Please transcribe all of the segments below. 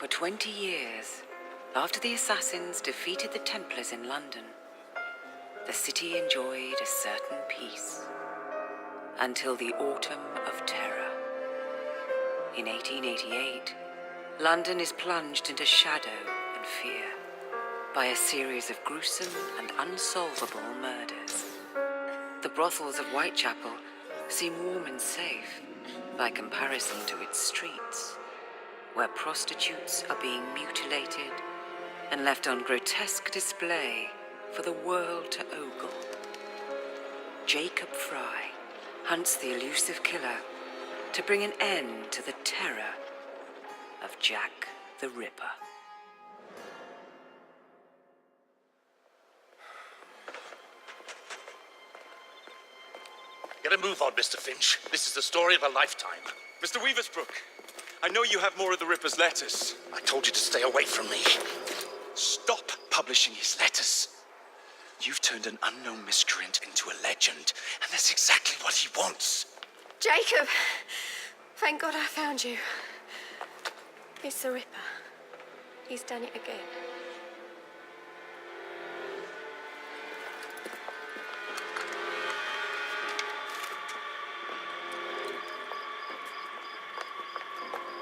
For 20 years, after the assassins defeated the Templars in London, the city enjoyed a certain peace. Until the Autumn of Terror. In 1888, London is plunged into shadow and fear by a series of gruesome and unsolvable murders. The brothels of Whitechapel seem warm and safe by comparison to its streets, where prostitutes are being mutilated and left on grotesque display for the world to ogle. Jacob Fry hunts the elusive killer to bring an end to the terror of Jack the Ripper. Get a move on, Mr. Finch. This is the story of a lifetime. Mr. Weaversbrook, I know you have more of the Ripper's letters. I told you to stay away from me. Stop publishing his letters. You've turned an unknown miscreant into a legend, and that's exactly what he wants. Jacob! Thank God I found you. It's the Ripper. He's done it again.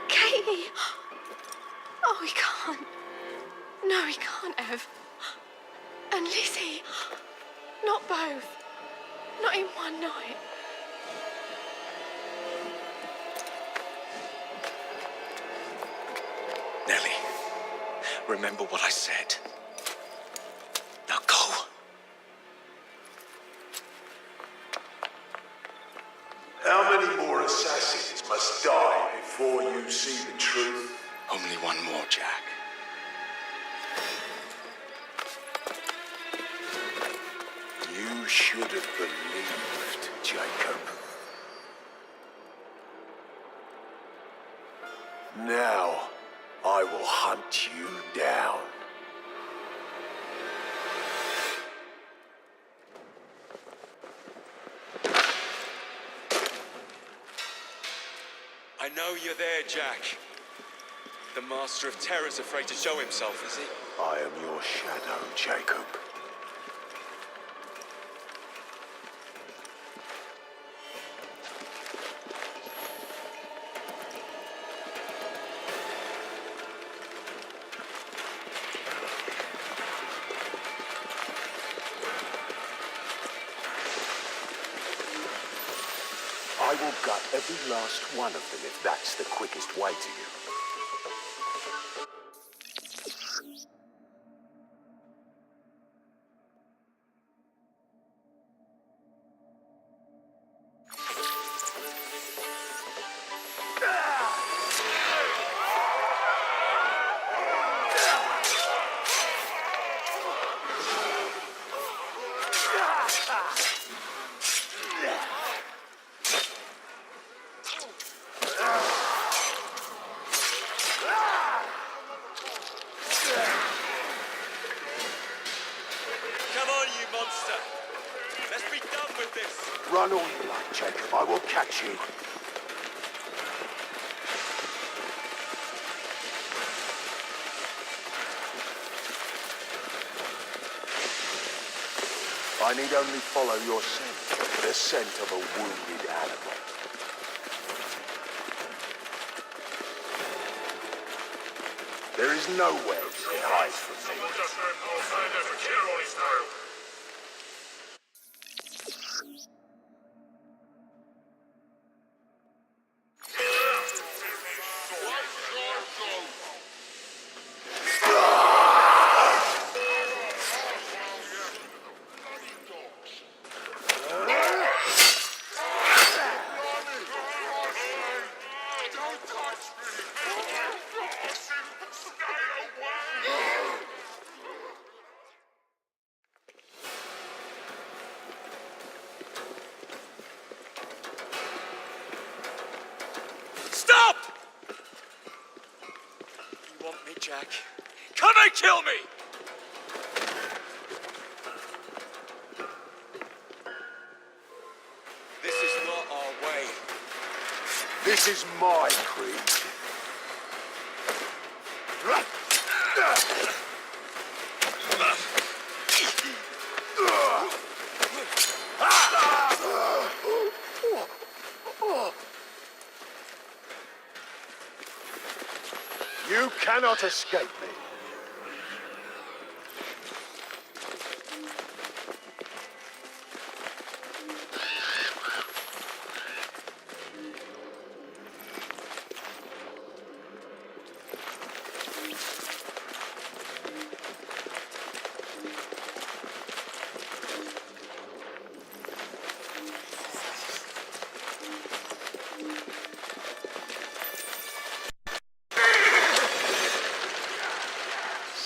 Katie! Oh, he can't. No, he can't have. And Lizzie. Not both. Not in one night. Nellie, remember what I said. Now go. How many more assassins must die before you see the truth? Only one more, Jack. You should have believed, Jacob. Now, I will hunt you down. I know you're there, Jack. The Master of Terror's afraid to show himself, is he? I am your shadow, Jacob. I will gut every last one of them if that's the quickest way to you. Run all you like, Jacob. I will catch you. I need only follow your scent, the scent of a wounded animal. There is nowhere to hide from me. Stop! You want me, Jack? Come and kill me! This is not our way. This is my creed. You cannot escape me.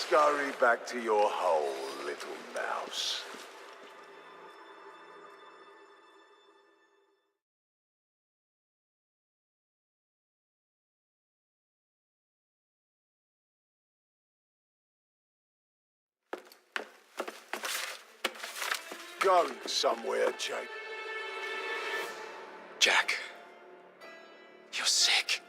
Scurry back to your hole, little mouse. Go somewhere, Jake. Jack, you're sick.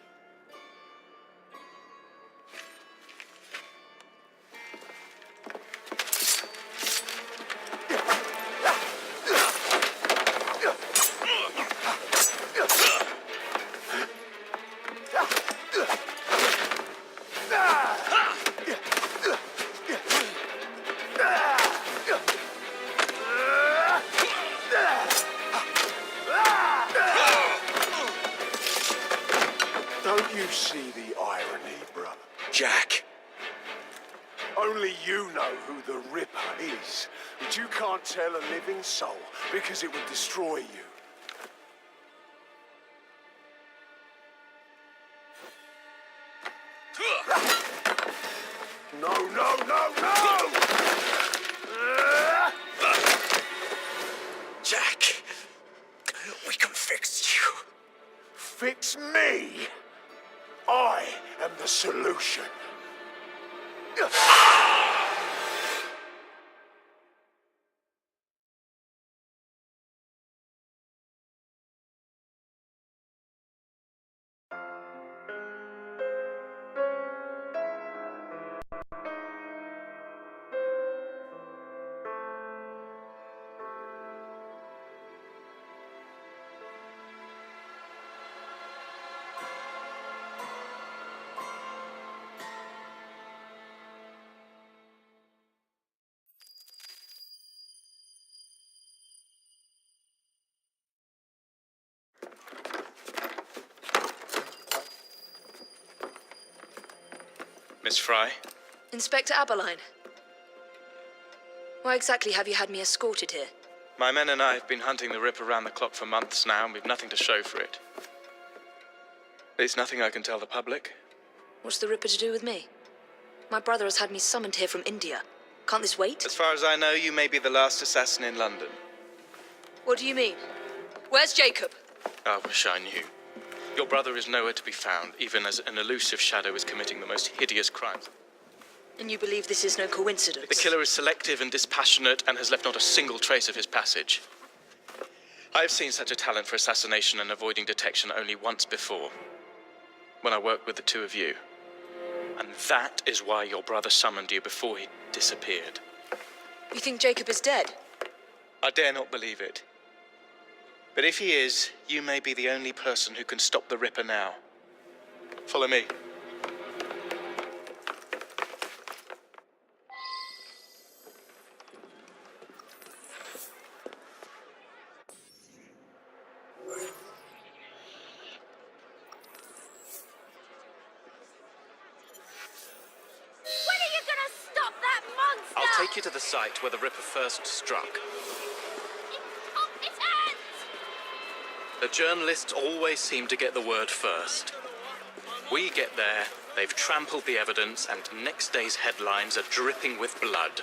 Don't you see the irony, brother? Jack. Only you know who the Ripper is, but you can't tell a living soul because it would destroy you. No, no, no, no! Jack, we can fix you. Fix me? I am the solution. Miss Fry? Inspector Aberline. Why exactly have you had me escorted here? My men and I have been hunting the Ripper around the clock for months now, and we've nothing to show for it. There's nothing I can tell the public. What's the Ripper to do with me? My brother has had me summoned here from India. Can't this wait? As far as I know, you may be the last assassin in London. What do you mean? Where's Jacob? I wish I knew. Your brother is nowhere to be found, even as an elusive shadow is committing the most hideous crimes. And you believe this is no coincidence? The killer is selective and dispassionate and has left not a single trace of his passage. I've seen such a talent for assassination and avoiding detection only once before, when I worked with the two of you. And that is why your brother summoned you before he disappeared. You think Jacob is dead? I dare not believe it. But if he is, you may be the only person who can stop the Ripper now. Follow me. When are you gonna stop that monster? I'll take you to the site where the Ripper first struck. Its hands! The journalists always seem to get the word first. We get there, they've trampled the evidence, and next day's headlines are dripping with blood.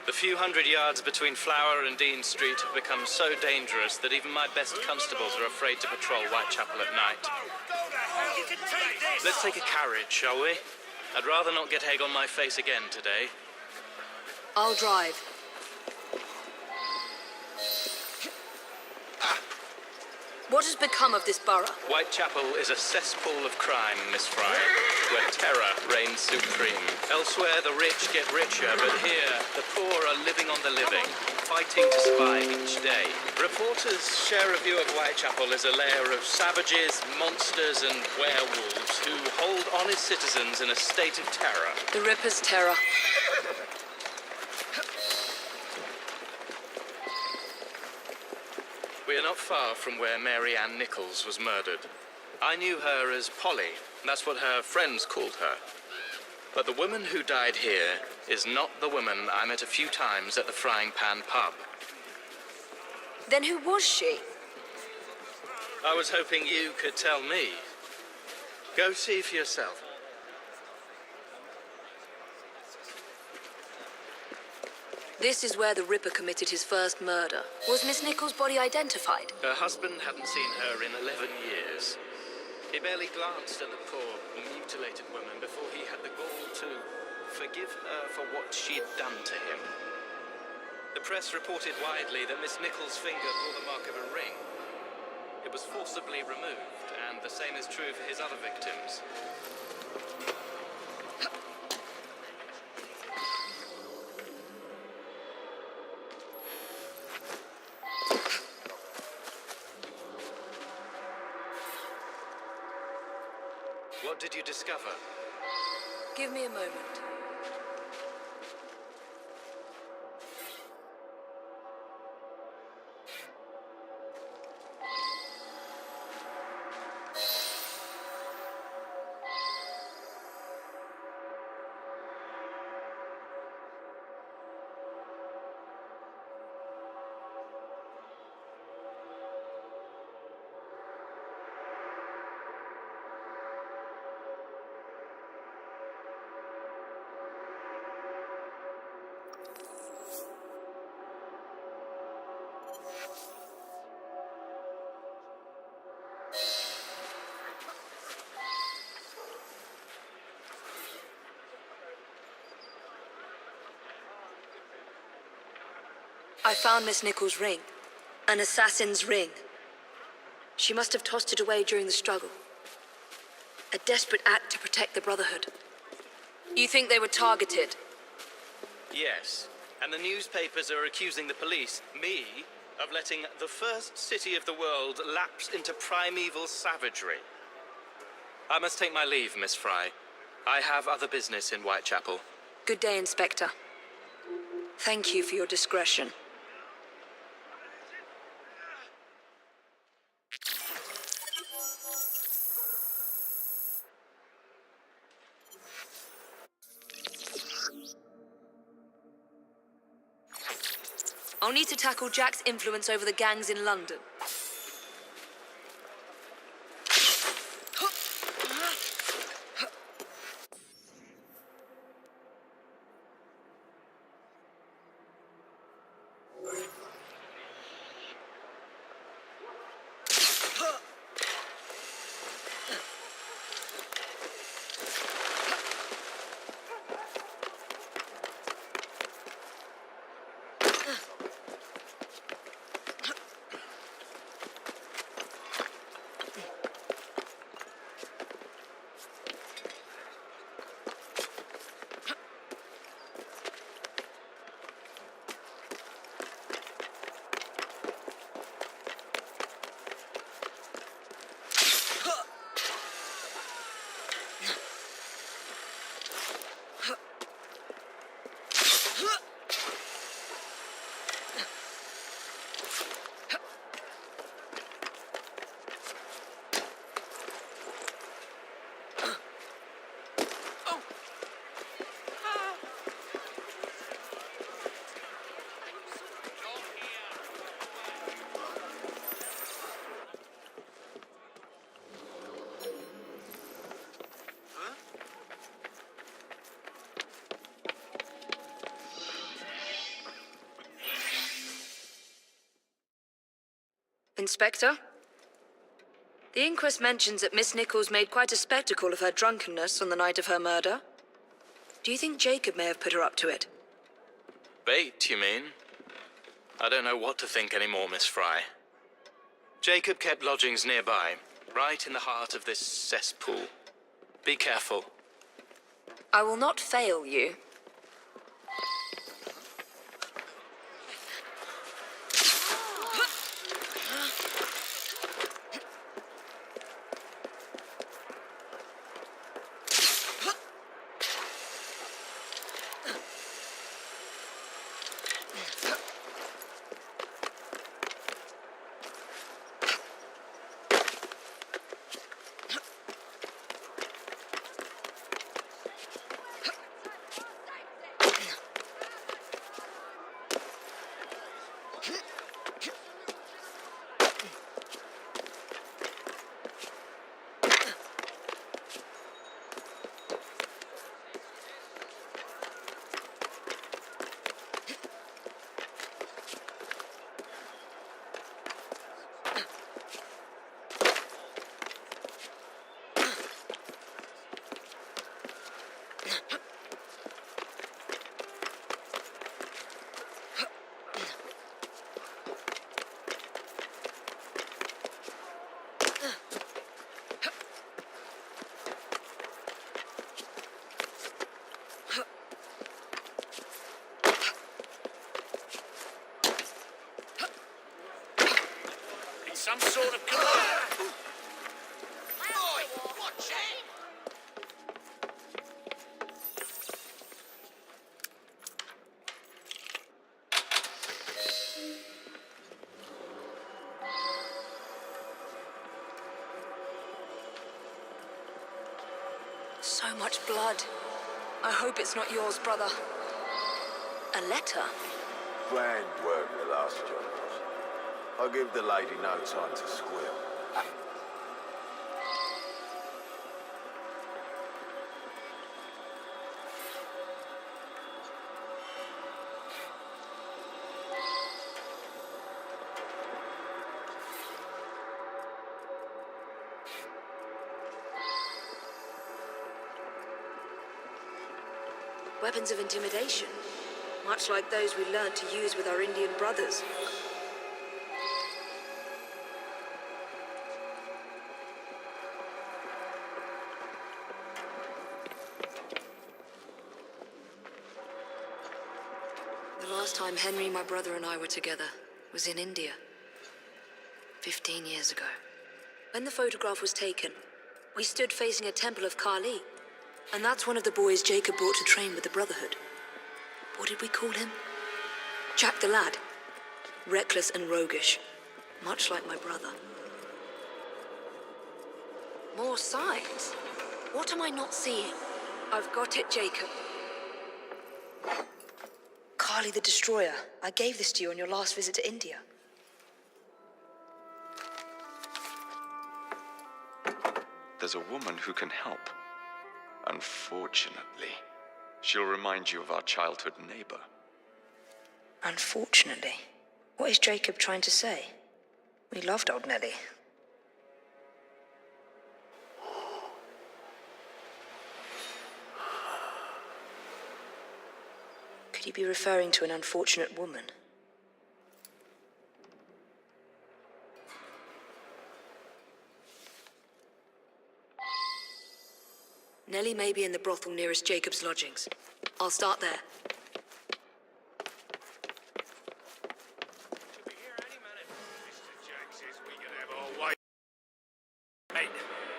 The few hundred yards between Flower and Dean Street have become so dangerous that even my best constables are afraid to patrol Whitechapel at night. Let's take a carriage, shall we? I'd rather not get egg on my face again today. I'll drive. What has become of this borough? Whitechapel is a cesspool of crime, Miss Fry, where terror reigns supreme. Elsewhere, the rich get richer, but here, the poor are living on the living, fighting to survive each day. Reporters share a view of Whitechapel as a lair of savages, monsters, and werewolves who hold honest citizens in a state of terror. The Ripper's terror. We are not far from where Mary Ann Nichols was murdered. I knew her as Polly. That's what her friends called her. But the woman who died here is not the woman I met a few times at the Frying Pan pub. Then who was she? I was hoping you could tell me. Go see for yourself. This is where the Ripper committed his first murder. Was Miss Nichols' body identified? Her husband hadn't seen her in 11 years. He barely glanced at the poor, mutilated woman before he had the gall to forgive her for what she'd done to him. The press reported widely that Miss Nichols' finger bore the mark of a ring. It was forcibly removed, and the same is true for his other victims. What did you discover? Give me a moment. I found Miss Nichols' ring. An assassin's ring. She must have tossed it away during the struggle. A desperate act to protect the Brotherhood. You think they were targeted? Yes, and the newspapers are accusing the police, me, of letting the first city of the world lapse into primeval savagery. I must take my leave, Miss Fry. I have other business in Whitechapel. Good day, Inspector. Thank you for your discretion. I'll need to tackle Jack's influence over the gangs in London. Inspector? The inquest mentions that Miss Nichols made quite a spectacle of her drunkenness on the night of her murder. Do you think Jacob may have put her up to it? Bait, you mean? I don't know what to think anymore, Miss Fry. Jacob kept lodgings nearby, right in the heart of this cesspool. Be careful. I will not fail you. Some sort of kalo. Boy, watch it! So much blood. I hope it's not yours, brother. A letter? Grand work, the last job. I'll give the lady no time to squeal. Weapons of intimidation. Much like those we learnt to use with our Indian brothers. The last time Henry, my brother, and I were together was in India. 15 years ago. When the photograph was taken, we stood facing a temple of Kali. And that's one of the boys Jacob brought to train with the Brotherhood. What did we call him? Jack the Lad. Reckless and roguish. Much like my brother. More signs? What am I not seeing? I've got it, Jacob. Kali the Destroyer. I gave this to you on your last visit to India. There's a woman who can help. Unfortunately, she'll remind you of our childhood neighbor. Unfortunately? What is Jacob trying to say? We loved old Nellie. Could he be referring to an unfortunate woman? Nellie may be in the brothel nearest Jacob's lodgings. I'll start there. Should be here any minute. Mr. Jack says we can have our way. Hey,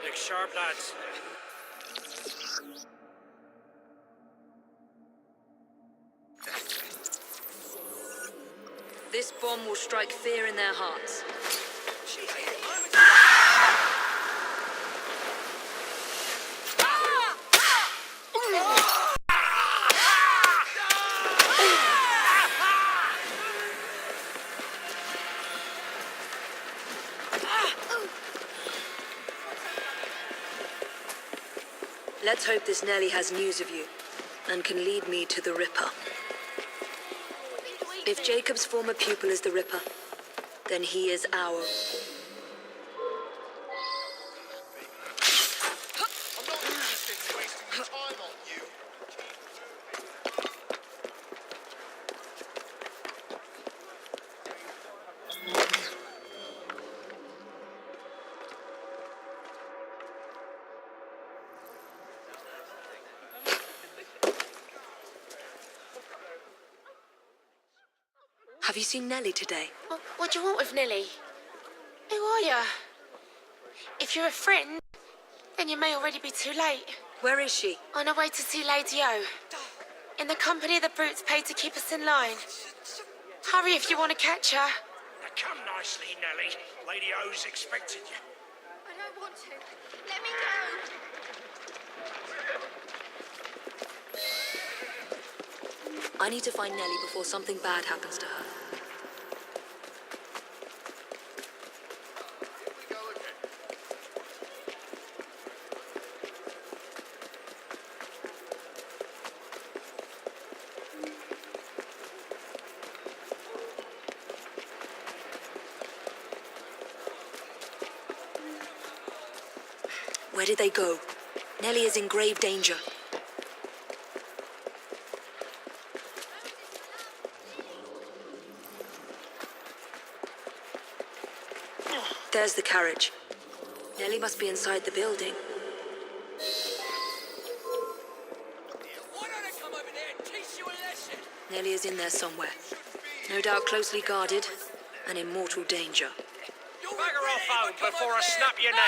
look sharp, lads. This bomb will strike fear in their hearts. Let's hope this Nellie has news of you, and can lead me to the Ripper. If Jacob's former pupil is the Ripper, then he is our... I'm not interested in wasting your time on you. Have you seen Nellie today? What do you want with Nellie? Who are you? If you're a friend, then you may already be too late. Where is she? On her way to see Lady O. In the company of the brutes paid to keep us in line. Hurry if you want to catch her. Now come nicely, Nellie. Lady O's expecting you. I don't want to. Let me go. I need to find Nellie before something bad happens to her. Where did they go? Nellie is in grave danger. There's the carriage. Nellie must be inside the building. Why don't I come over there and teach you a lesson? Nellie is in there somewhere. No doubt closely guarded and in mortal danger. Bugger off home before I snap your neck.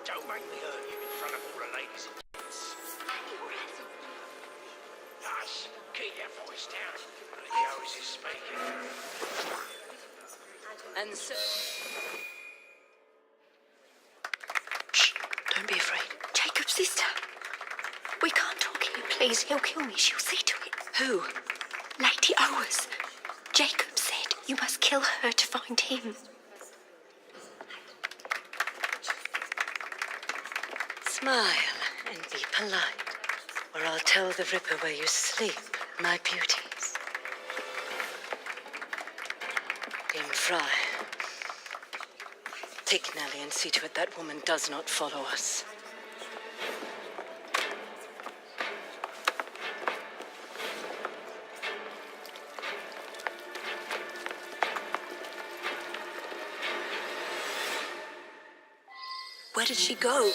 Don't make me hurt you in front of all the ladies and gents. Hush, keep your voice down. The O's is speaking. And so... Shh, don't be afraid. Jacob's sister. We can't talk here, please. He'll kill me. She'll see to it. Who? Lady Owers. Jacob said you must kill her to find him. Smile and be polite, or I'll tell the Ripper where you sleep, my beauties. Dame Fry, take Nellie and see to it that woman does not follow us. Where did she go?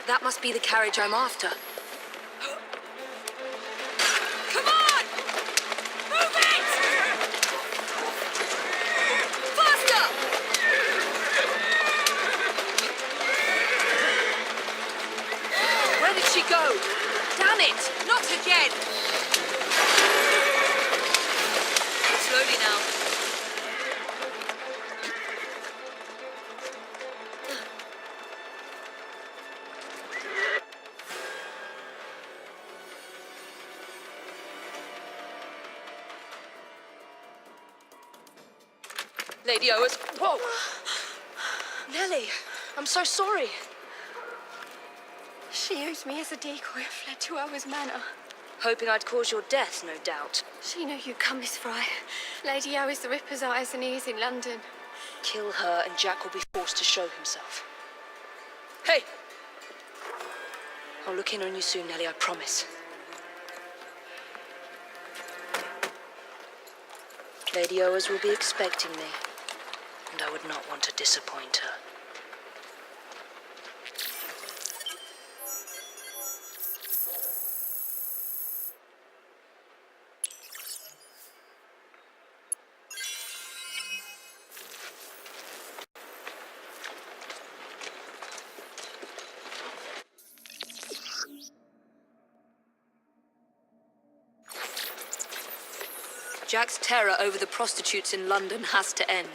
That must be the carriage I'm after. Come on! Move it! Faster! Where did she go? Damn it! Not again! Slowly now. Lady Owers. Whoa! Nellie, I'm so sorry. She used me as a decoy and fled to Owers Manor. Hoping I'd cause your death, no doubt. She knew you'd come, Miss Fry. Lady O is the Ripper's eyes and ears in London. Kill her and Jack will be forced to show himself. Hey! I'll look in on you soon, Nellie, I promise. Lady Owers will be expecting me. and I would not want to disappoint her. Jack's terror over the prostitutes in London has to end.